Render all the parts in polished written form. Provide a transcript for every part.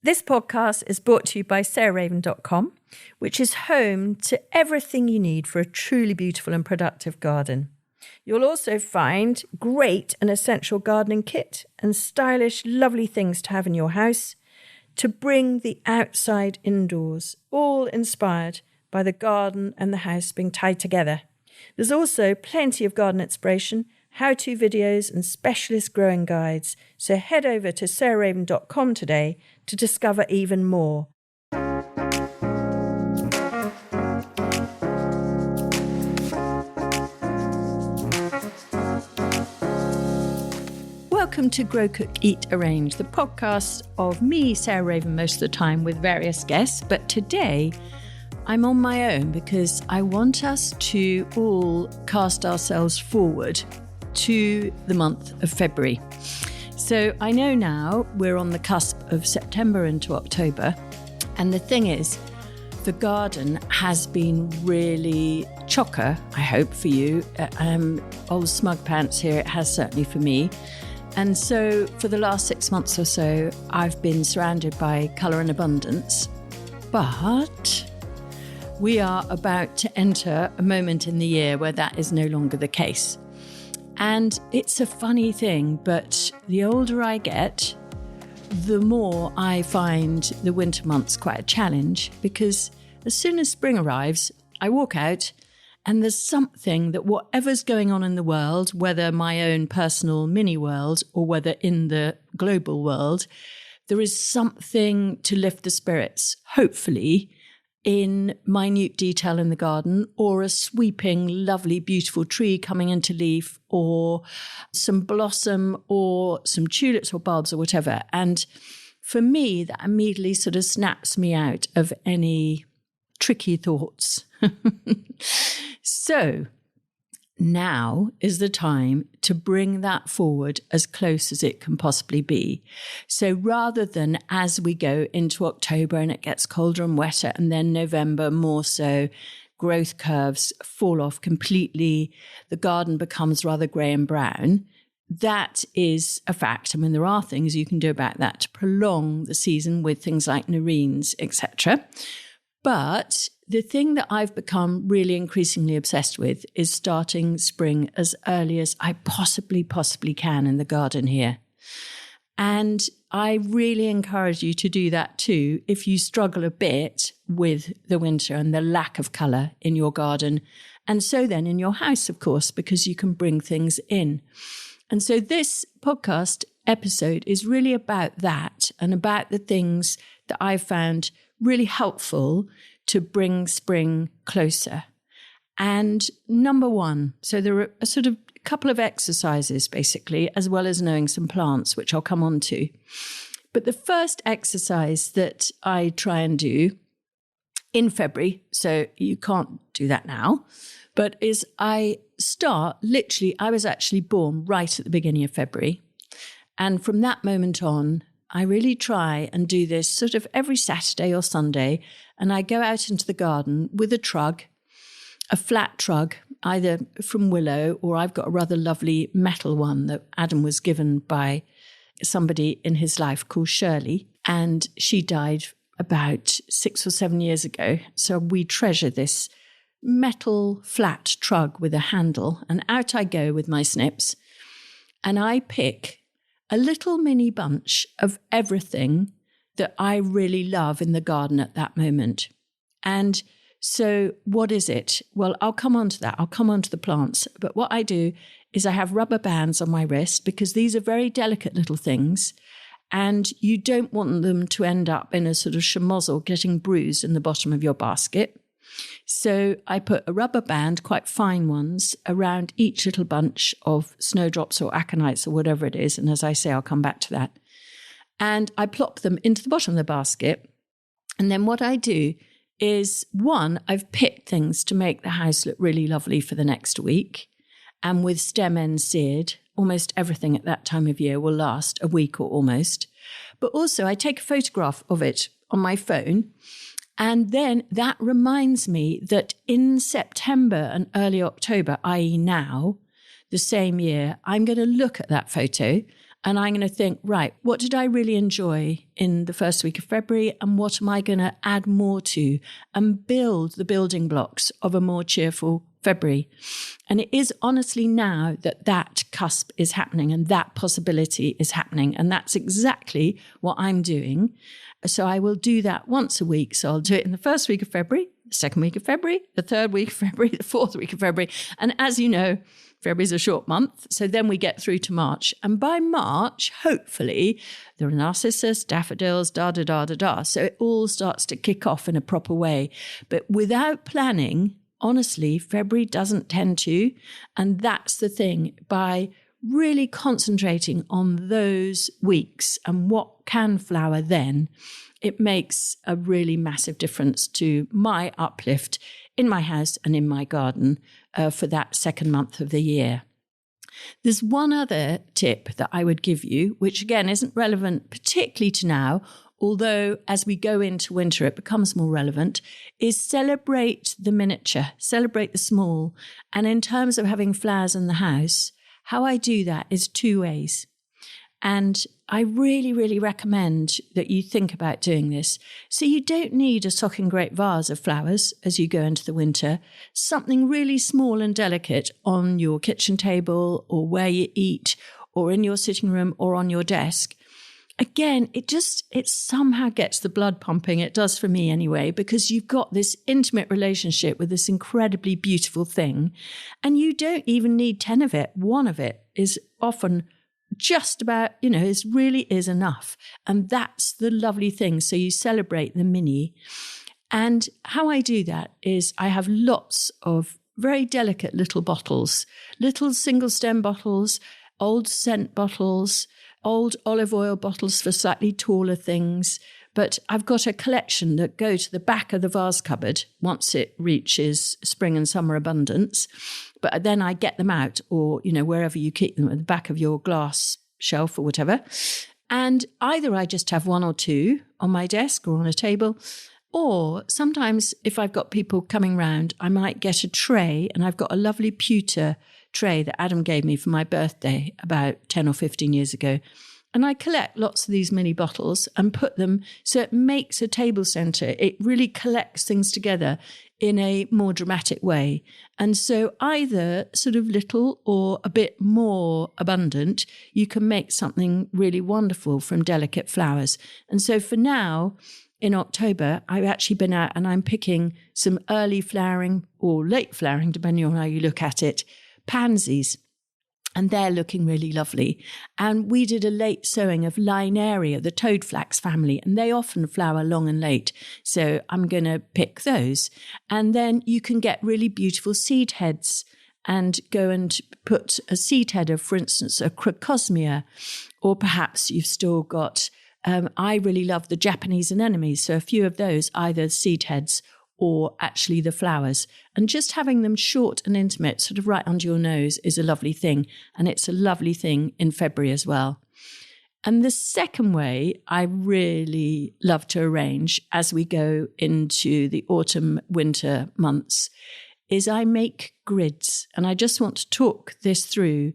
This podcast is brought to you by sarahraven.com, which is home to everything you need for a truly beautiful and productive garden. You'll also find great and essential gardening kit and stylish, lovely things to have in your house to bring the outside indoors, all inspired by the garden and the house being tied together. There's also plenty of garden inspiration, how-to videos and specialist growing guides. So head over to sarahraven.com today to discover even more. Welcome to Grow, Cook, Eat, Arrange, the podcast of me, Sarah Raven, most of the time with various guests. But today I'm on my own because I want us to all cast ourselves forward to the month of February. So I know now we're on the cusp of September into October. And the thing is, the garden has been really chocker, I hope, for you. Old smug pants here, it has certainly for me. And so for the last 6 months or so, I've been surrounded by colour and abundance. But we are about to enter a moment in the year where that is no longer the case. And it's a funny thing, but the older I get, the more I find the winter months quite a challenge, because as soon as spring arrives, I walk out and there's something that whatever's going on in the world, whether my own personal mini world or whether in the global world, there is something to lift the spirits, hopefully, in minute detail in the garden, or a sweeping, lovely, beautiful tree coming into leaf, or some blossom, or some tulips or bulbs or whatever. And for me, that immediately sort of snaps me out of any tricky thoughts. So now is the time to bring that forward as close as it can possibly be. So rather than as we go into October and it gets colder and wetter, and then November more so, growth curves fall off completely, the garden becomes rather grey and brown. That is a fact. I mean, there are things you can do about that to prolong the season with things like nerines, etc. But the thing that I've become really increasingly obsessed with is starting spring as early as I possibly can in the garden here. And I really encourage you to do that too if you struggle a bit with the winter and the lack of colour in your garden. And so then in your house, of course, because you can bring things in. And so this podcast episode is really about that and about the things that I've found really helpful to bring spring closer. And number one, so there are a sort of a couple of exercises basically, as well as knowing some plants, which I'll come on to. But the first exercise that I try and do in February, so you can't do that now, but is I start literally, I was actually born right at the beginning of February. And from that moment on, I really try and do this sort of every Saturday or Sunday, and I go out into the garden with a trug, a flat trug, either from willow or I've got a rather lovely metal one that Adam was given by somebody in his life called Shirley, and she died about 6 or 7 years ago. So we treasure this metal flat trug with a handle, and out I go with my snips, and I pick a little mini bunch of everything that I really love in the garden at that moment. And so what is it? Well, I'll come on to that. I'll come on to the plants. But what I do is I have rubber bands on my wrist because these are very delicate little things. And you don't want them to end up in a sort of schmozzle getting bruised in the bottom of your basket. So I put a rubber band, quite fine ones, around each little bunch of snowdrops or aconites or whatever it is. And as I say, I'll come back to that. And I plop them into the bottom of the basket. And then what I do is, one, I've picked things to make the house look really lovely for the next week. And with stem ends seared, almost everything at that time of year will last a week or almost. But also I take a photograph of it on my phone. And then that reminds me that in September and early October, i.e. now, the same year, I'm going to look at that photo And I'm going to think, right, what did I really enjoy in the first week of February? And what am I going to add more to and build the building blocks of a more cheerful February? And it is honestly now that cusp is happening and that possibility is happening. And that's exactly what I'm doing. So I will do that once a week. So I'll do it in the first week of February, the second week of February, the third week of February, the fourth week of February. And as you know, February's a short month. So then we get through to March. And by March, hopefully, there are narcissus, daffodils, da-da-da-da-da. So it all starts to kick off in a proper way. But without planning, honestly, February doesn't tend to. And that's the thing. By really concentrating on those weeks and what can flower then, it makes a really massive difference to my uplift in my house and in my garden for that second month of the year. There's one other tip that I would give you, which again isn't relevant particularly to now, although as we go into winter it becomes more relevant, is celebrate the miniature, celebrate the small. And in terms of having flowers in the house, how I do that is two ways. And I really, really recommend that you think about doing this. So you don't need a sock and grape vase of flowers as you go into the winter. Something really small and delicate on your kitchen table or where you eat or in your sitting room or on your desk. Again, it somehow gets the blood pumping. It does for me anyway, because you've got this intimate relationship with this incredibly beautiful thing. And you don't even need 10 of it. One of it is often just about, it really is enough. And that's the lovely thing. So you celebrate the mini. And how I do that is I have lots of very delicate little bottles, little single stem bottles, old scent bottles, old olive oil bottles for slightly taller things. But I've got a collection that go to the back of the vase cupboard once it reaches spring and summer abundance. But then I get them out or, wherever you keep them at the back of your glass shelf or whatever. And either I just have one or two on my desk or on a table, or sometimes if I've got people coming round, I might get a tray, and I've got a lovely pewter tray that Adam gave me for my birthday about 10 or 15 years ago. And I collect lots of these mini bottles and put them so it makes a table centre. It really collects things together in a more dramatic way. And so either sort of little or a bit more abundant, you can make something really wonderful from delicate flowers. And so for now, in October, I've actually been out and I'm picking some early flowering or late flowering, depending on how you look at it, pansies. And they're looking really lovely. And we did a late sowing of Linearia, the toadflax family, and they often flower long and late. So I'm going to pick those. And then you can get really beautiful seed heads and go and put a seed head of, for instance, a crocosmia, or perhaps you've still got, I really love the Japanese anemones. So a few of those, either seed heads or actually the flowers. And just having them short and intimate, sort of right under your nose, is a lovely thing. And it's a lovely thing in February as well. And the second way I really love to arrange as we go into the autumn, winter months is I make grids. And I just want to talk this through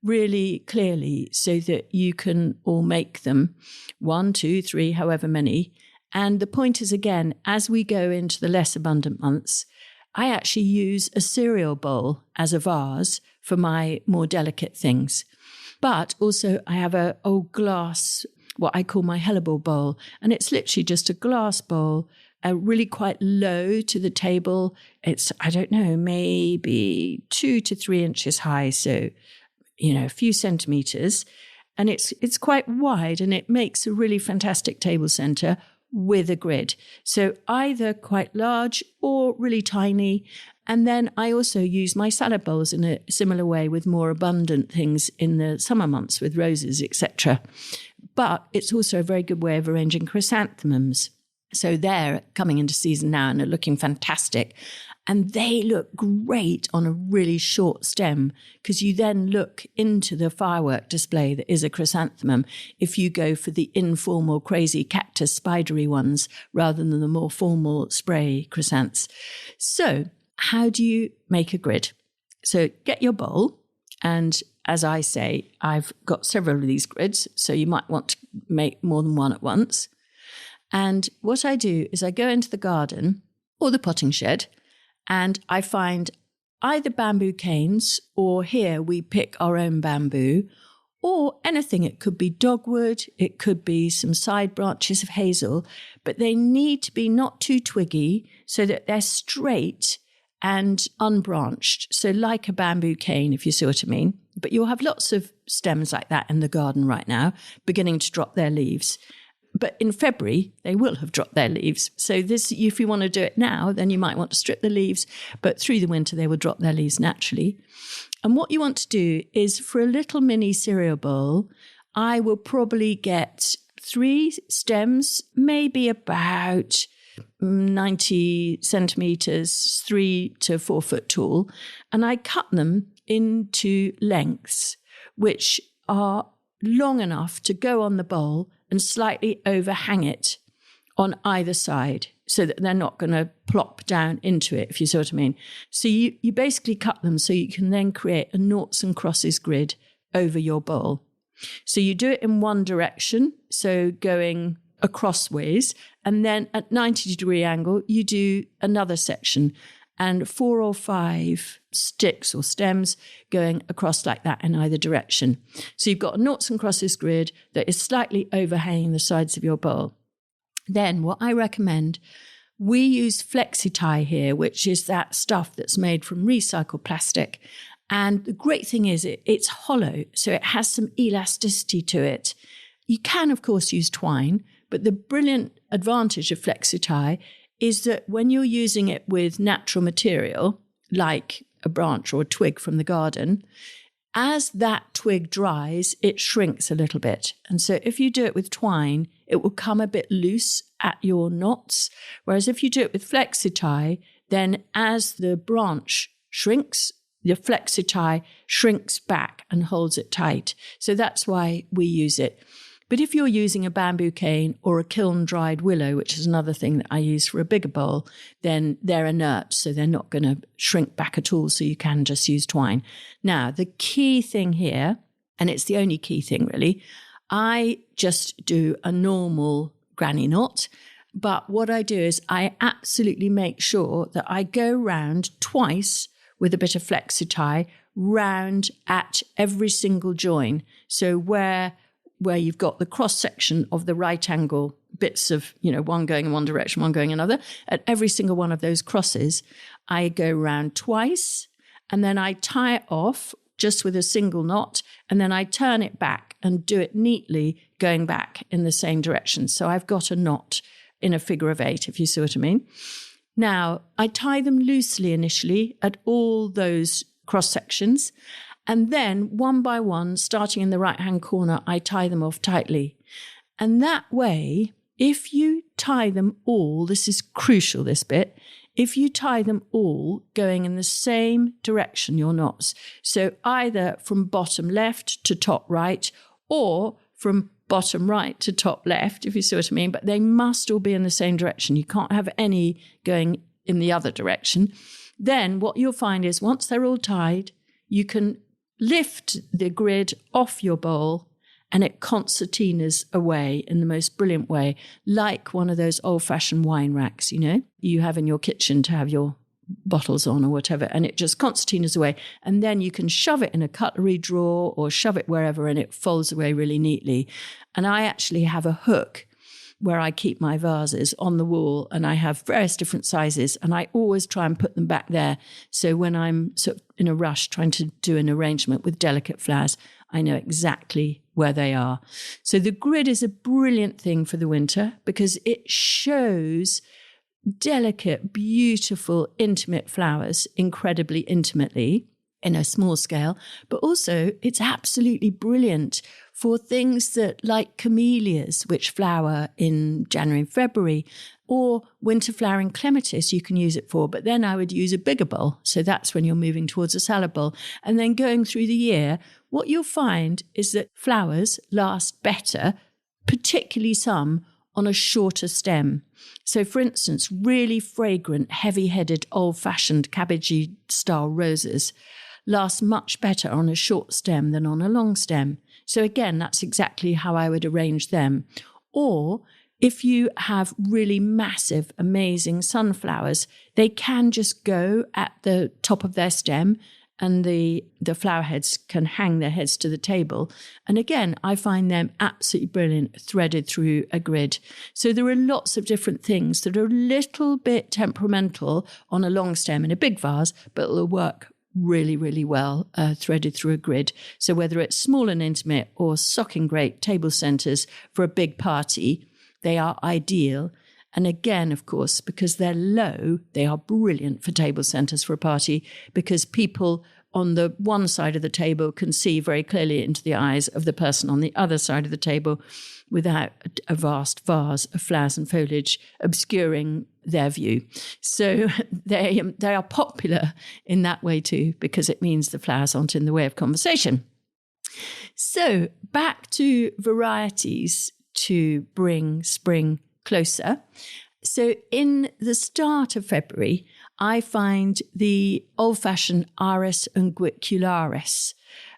really clearly so that you can all make them, 1, 2, 3, however many. And the point is, again, as we go into the less abundant months, I actually use a cereal bowl as a vase for my more delicate things. But also I have an old glass, what I call my hellebore bowl. And it's literally just a glass bowl, really quite low to the table. It's, I don't know, maybe 2 to 3 inches high. So, a few centimetres. And it's quite wide and it makes a really fantastic table centre with a grid. So either quite large or really tiny. And then I also use my salad bowls in a similar way with more abundant things in the summer months with roses, etc. But it's also a very good way of arranging chrysanthemums. So they're coming into season now and are looking fantastic. And they look great on a really short stem because you then look into the firework display that is a chrysanthemum if you go for the informal, crazy cactus spidery ones rather than the more formal spray chrysanths. So how do you make a grid? So get your bowl and as I say, I've got several of these grids, so you might want to make more than one at once. And what I do is I go into the garden or the potting shed and I find either bamboo canes, or here we pick our own bamboo, or anything. It could be dogwood, it could be some side branches of hazel, but they need to be not too twiggy so that they're straight and unbranched. So like a bamboo cane, if you see what I mean. But you'll have lots of stems like that in the garden right now, beginning to drop their leaves. But in February, they will have dropped their leaves. So this, if you want to do it now, then you might want to strip the leaves, but through the winter, they will drop their leaves naturally. And what you want to do is, for a little mini cereal bowl, I will probably get 3 stems, maybe about 90 centimetres, 3 to 4 foot tall, and I cut them into lengths, which are long enough to go on the bowl and slightly overhang it on either side so that they're not going to plop down into it, if you see what I mean. So you basically cut them so you can then create a noughts and crosses grid over your bowl. So you do it in one direction, so going across ways, and then at 90-degree angle, you do another section, and 4 or 5 sticks or stems going across like that in either direction. So you've got a noughts and crosses grid that is slightly overhanging the sides of your bowl. Then what I recommend, we use flexi-tie here, which is that stuff that's made from recycled plastic. And the great thing is it's hollow, so it has some elasticity to it. You can, of course, use twine, but the brilliant advantage of flexi-tie is that when you're using it with natural material, like a branch or a twig from the garden, as that twig dries, it shrinks a little bit. And so if you do it with twine, it will come a bit loose at your knots. Whereas if you do it with flexi-tie, then as the branch shrinks, the flexi-tie shrinks back and holds it tight. So that's why we use it. But if you're using a bamboo cane or a kiln-dried willow, which is another thing that I use for a bigger bowl, then they're inert, so they're not going to shrink back at all, so you can just use twine. Now, the key thing here, and it's the only key thing really, I just do a normal granny knot, but what I do is I absolutely make sure that I go round twice with a bit of flexi-tie, round at every single join. So where you've got the cross-section of the right angle bits of, one going in one direction, one going another, at every single one of those crosses, I go round twice, and then I tie it off just with a single knot, and then I turn it back and do it neatly going back in the same direction. So I've got a knot in a figure of 8, if you see what I mean. Now, I tie them loosely initially at all those cross-sections, and then one by one, starting in the right-hand corner, I tie them off tightly. And that way, if you tie them all, this is crucial, this bit, if you tie them all going in the same direction, your knots, so either from bottom left to top right, or from bottom right to top left, if you see what I mean, but they must all be in the same direction. You can't have any going in the other direction. Then what you'll find is once they're all tied, you can lift the grid off your bowl and it concertinas away in the most brilliant way, like one of those old-fashioned wine racks, you have in your kitchen to have your bottles on or whatever, and it just concertinas away. And then you can shove it in a cutlery drawer or shove it wherever and it folds away really neatly. And I actually have a hook where I keep my vases on the wall, and I have various different sizes, and I always try and put them back there. So when I'm sort of in a rush trying to do an arrangement with delicate flowers, I know exactly where they are. So the grid is a brilliant thing for the winter because it shows delicate, beautiful, intimate flowers incredibly intimately in a small scale, but also it's absolutely brilliant for things that like camellias, which flower in January and February, or winter flowering clematis you can use it for, but then I would use a bigger bowl. So that's when you're moving towards a salad bowl. And then going through the year, what you'll find is that flowers last better, particularly some on a shorter stem. So for instance, really fragrant, heavy-headed, old-fashioned cabbagey style roses last much better on a short stem than on a long stem. So again, that's exactly how I would arrange them. Or if you have really massive, amazing sunflowers, they can just go at the top of their stem and the flower heads can hang their heads to the table. And again, I find them absolutely brilliant, threaded through a grid. So there are lots of different things that are a little bit temperamental on a long stem in a big vase, but will work really, really well threaded through a grid. So whether it's small and intimate or socking great table centers for a big party, they are ideal. And again, of course, because they're low, they are brilliant for table centers for a party, because people on the one side of the table can see very clearly into the eyes of the person on the other side of the table without a vast vase of flowers and foliage obscuring their view. So they are popular in that way too, because it means the flowers aren't in the way of conversation. So back to varieties to bring spring closer. So in the start of February, I find the old-fashioned Iris unguicularis,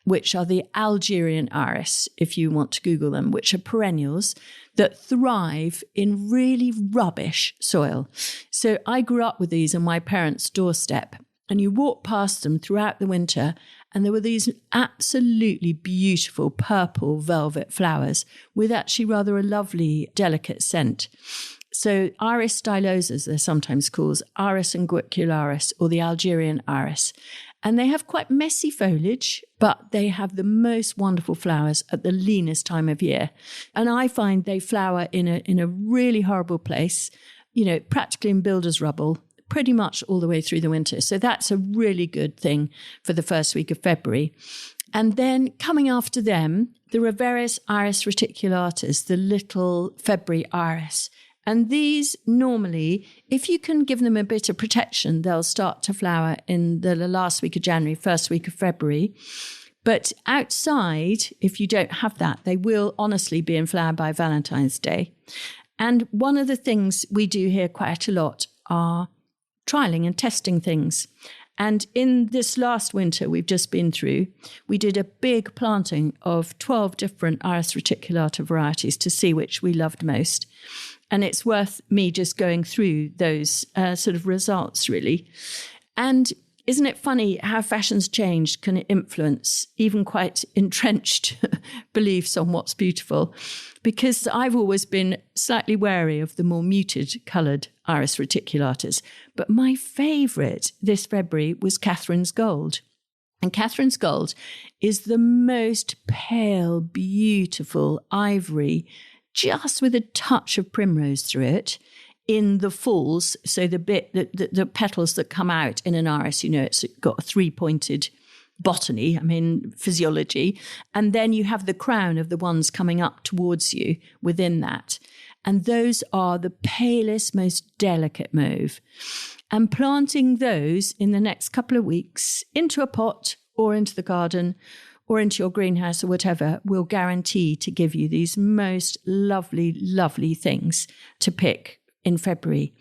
which are the Algerian iris, if you want to Google them, which are perennials that thrive in really rubbish soil. So I grew up with these on my parents' doorstep, and you walk past them throughout the winter, and there were these absolutely beautiful purple velvet flowers with actually rather a lovely, delicate scent. So Iris stylosas, they're sometimes called, Iris unguicularis, or the Algerian iris. And they have quite messy foliage, but they have the most wonderful flowers at the leanest time of year. And I find they flower in a really horrible place, practically in builder's rubble, pretty much all the way through the winter. So that's a really good thing for the first week of February. And then coming after them, there are various Iris reticulatas, the little February iris. And these normally, if you can give them a bit of protection, they'll start to flower in the last week of January, first week of February. But outside, if you don't have that, they will honestly be in flower by Valentine's Day. And one of the things we do here quite a lot are trialing and testing things. And in this last winter we've just been through, we did a big planting of 12 different Iris reticulata varieties to see which we loved most. And it's worth me just going through those sort of results, really. And isn't it funny how fashion's changed can influence even quite entrenched beliefs on what's beautiful? Because I've always been slightly wary of the more muted coloured Iris reticulatas. But my favourite this February was Catherine's Gold. And Catherine's Gold is the most pale, beautiful ivory, just with a touch of primrose through it, in the falls. So the petals that come out in an iris, it's got a three-pointed botany, physiology. And then you have the crown of the ones coming up towards you within that. And those are the palest, most delicate mauve. And planting those in the next couple of weeks into a pot or into the garden or into your greenhouse or whatever will guarantee to give you these most lovely, lovely things to pick in February.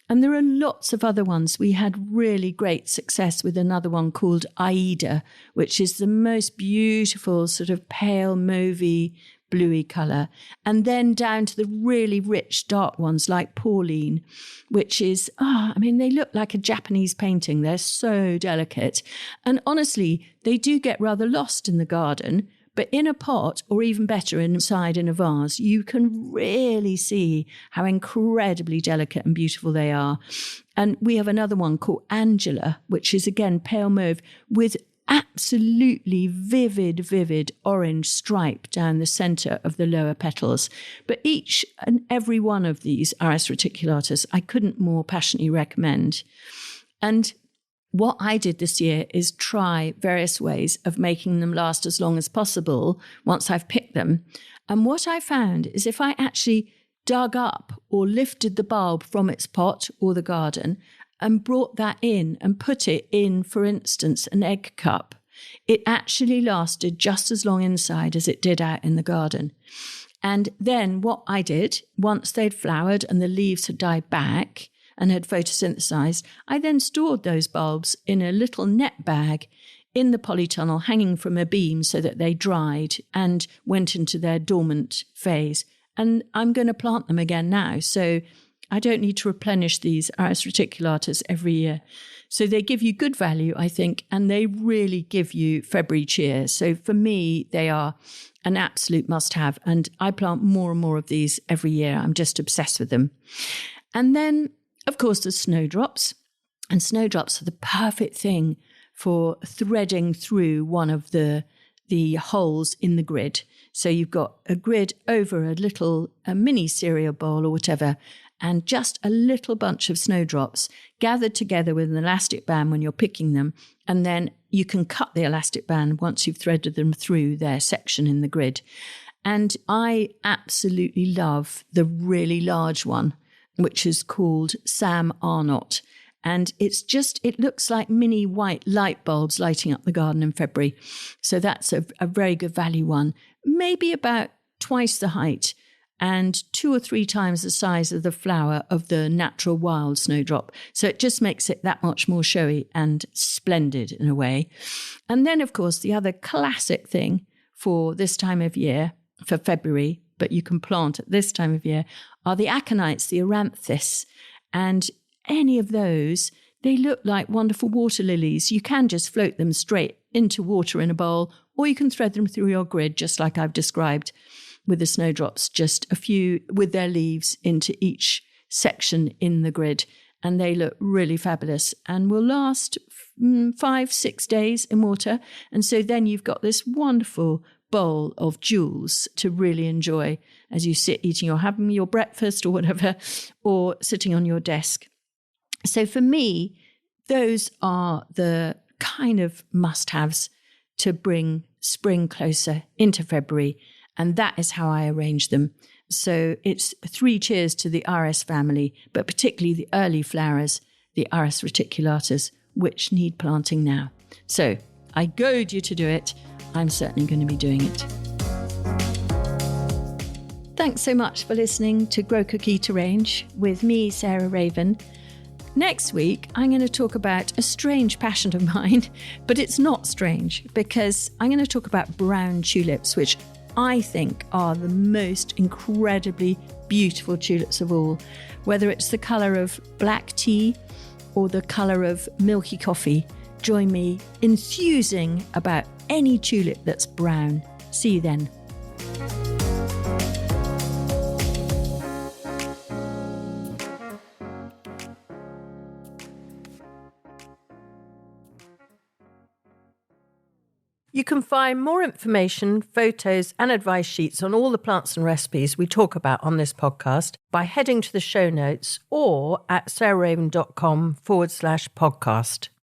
And there are lots of other ones. We had really great success with another one called Aida, which is the most beautiful sort of pale mauvey bluey colour. And then down to the really rich dark ones like Pauline, which is, they look like a Japanese painting. They're so delicate. And honestly, they do get rather lost in the garden. But in a pot, or even better, inside in a vase, you can really see how incredibly delicate and beautiful they are. And we have another one called Angela, which is, again, pale mauve with absolutely vivid orange stripe down the centre of the lower petals. But each and every one of these Iris reticulatas, I couldn't more passionately recommend. And what I did this year is try various ways of making them last as long as possible once I've picked them. And what I found is if I actually dug up or lifted the bulb from its pot or the garden and brought that in and put it in, for instance, an egg cup, it actually lasted just as long inside as it did out in the garden. And then what I did, once they'd flowered and the leaves had died back and had photosynthesized, I then stored those bulbs in a little net bag in the polytunnel, hanging from a beam so that they dried and went into their dormant phase. And I'm going to plant them again now. So I don't need to replenish these Iris reticulatus every year. So they give you good value, I think, and they really give you February cheer. So for me, they are an absolute must-have. And I plant more and more of these every year. I'm just obsessed with them. And then, of course, there's snowdrops. And snowdrops are the perfect thing for threading through one of the holes in the grid. So you've got a grid over a mini cereal bowl or whatever, and just a little bunch of snowdrops gathered together with an elastic band when you're picking them. And then you can cut the elastic band once you've threaded them through their section in the grid. And I absolutely love the really large one, which is called Sam Arnott. And it looks like mini white light bulbs lighting up the garden in February. So that's a very good value one. Maybe about twice the height and 2 or 3 times the size of the flower of the natural wild snowdrop. So it just makes it that much more showy and splendid in a way. And then, of course, the other classic thing for this time of year, for February, but you can plant at this time of year, are the aconites, the aranthis. And any of those, they look like wonderful water lilies. You can just float them straight into water in a bowl, or you can thread them through your grid, just like I've described with the snowdrops, just a few with their leaves into each section in the grid. And they look really fabulous and will last 5-6 days in water. And so then you've got this wonderful bowl of jewels to really enjoy as you sit eating or having your breakfast or whatever, or sitting on your desk. So for me, those are the kind of must-haves to bring spring closer into February. And that is how I arrange them. So it's 3 cheers to the Iris family, but particularly the early flowers, the Iris reticulatus, which need planting now. So I goad you to do it. I'm certainly going to be doing it. Thanks so much for listening to Grow, Cook, Eat, Arrange with me, Sarah Raven. Next week, I'm going to talk about a strange passion of mine, but it's not strange because I'm going to talk about brown tulips, which I think are the most incredibly beautiful tulips of all, whether it's the colour of black tea or the colour of milky coffee. Join me enthusing about any tulip that's brown. See you then. You can find more information, photos and advice sheets on all the plants and recipes we talk about on this podcast by heading to the show notes or at sarahraven.com/podcast.